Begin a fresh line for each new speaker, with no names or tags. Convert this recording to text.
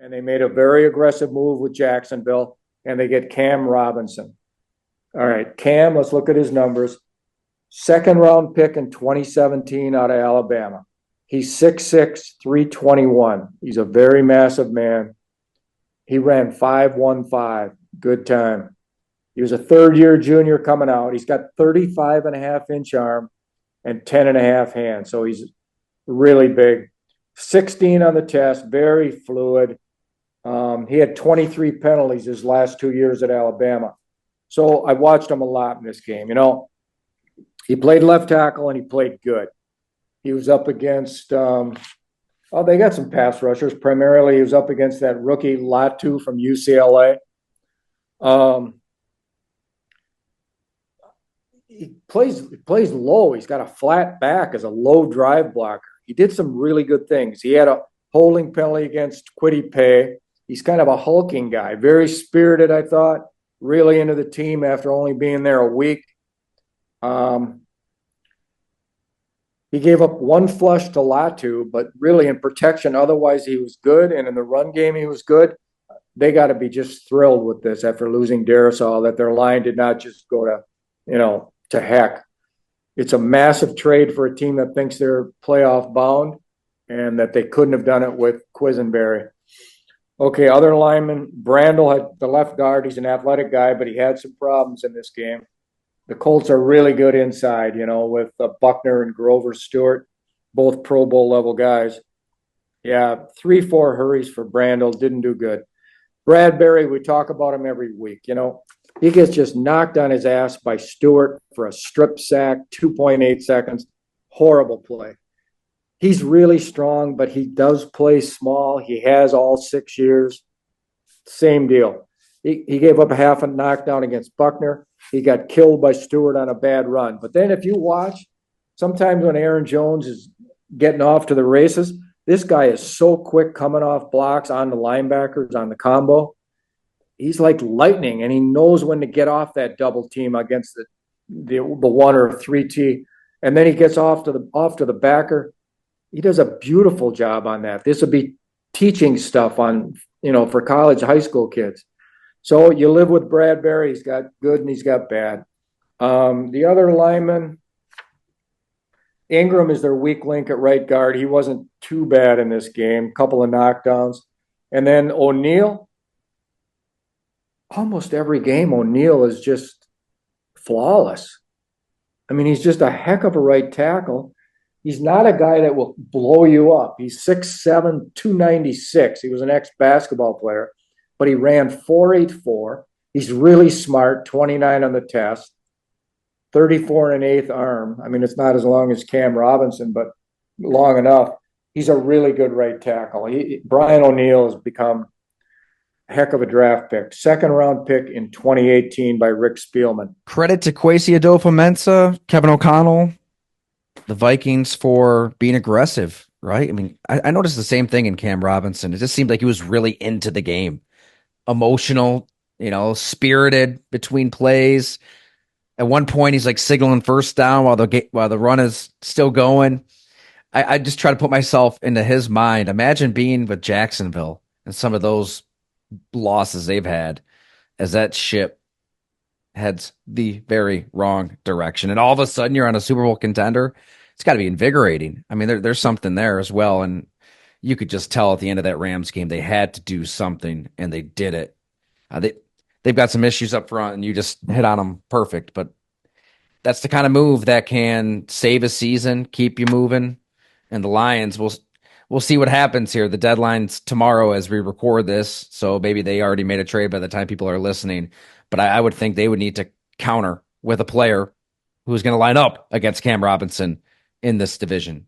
and they made a very aggressive move with Jacksonville, and they get Cam Robinson. All right, Cam, let's look at his numbers. Second round pick in 2017 out of Alabama. He's 6'6", 321. He's a very massive man. He ran 5.15. Good time. He was a third-year junior coming out. He's got 35.5-inch arm and 10.5 hands, so he's really big. 16 on the test, very fluid. He had 23 penalties his last 2 years at Alabama. So I watched him a lot in this game. You know, he played left tackle and he played good. He was up against, they got some pass rushers. Primarily, he was up against that rookie Latu from UCLA. He plays low. He's got a flat back as a low drive blocker. He did some really good things. He had a holding penalty against Kwity Paye. He's kind of a hulking guy, very spirited, I thought, really into the team after only being there a week. He gave up one flush to Latu, but really in protection, otherwise he was good, and in the run game he was good. They got to be just thrilled with this after losing Darisaw, that their line did not just go to heck. It's a massive trade for a team that thinks they're playoff bound and that they couldn't have done it with Quisenberry. Okay, other linemen. Brandel had the left guard. He's an athletic guy, but he had some problems in this game. The Colts are really good inside, with Buckner and Grover Stewart, both Pro Bowl level guys. Yeah, 3-4 hurries for Brandel. Didn't do good. Bradbury, we talk about him every week. He gets just knocked on his ass by Stewart for a strip sack, 2.8 seconds. Horrible play. He's really strong, but he does play small. He has all 6 years. Same deal. He gave up a half a knockdown against Buckner. He got killed by Stewart on a bad run. But then if you watch, sometimes when Aaron Jones is getting off to the races, this guy is so quick coming off blocks on the linebackers, on the combo. He's like lightning, and he knows when to get off that double team against the 1 or 3T. And then he gets off to the backer. He does a beautiful job on that. This would be teaching stuff on, for college, high school kids. So you live with Bradbury. He's got good and he's got bad. The other lineman, Ingram is their weak link at right guard. He wasn't too bad in this game. Couple of knockdowns. And then O'Neal, almost every game, O'Neal is just flawless. I mean, he's just a heck of a right tackle. He's not a guy that will blow you up. He's 6'7", 296. He was an ex-basketball player, but he ran 4.84. He's really smart, 29 on the test, 34 and an eighth arm. I mean, it's not as long as Cam Robinson, but long enough. He's a really good right tackle. Brian O'Neal has become a heck of a draft pick. Second-round pick in 2018 by Rick Spielman.
Credit to Kwesi Adolfo-Mensah, Kevin O'Connell, the Vikings for being aggressive, right? I mean, I noticed the same thing in Cam Robinson. It just seemed like he was really into the game. Emotional, spirited between plays. At one point, he's like signaling first down while the run is still going. I just try to put myself into his mind. Imagine being with Jacksonville and some of those losses they've had as that ship heads the very wrong direction. And all of a sudden, you're on a Super Bowl contender. It's got to be invigorating. I mean, there's something there as well. And you could just tell at the end of that Rams game, they had to do something, and they did it. They've got some issues up front, and you just hit on them perfect. But that's the kind of move that can save a season, keep you moving. And the Lions, we'll see what happens here. The deadline's tomorrow as we record this, so maybe they already made a trade by the time people are listening. But I would think they would need to counter with a player who's going to line up against Cam Robinson in this division.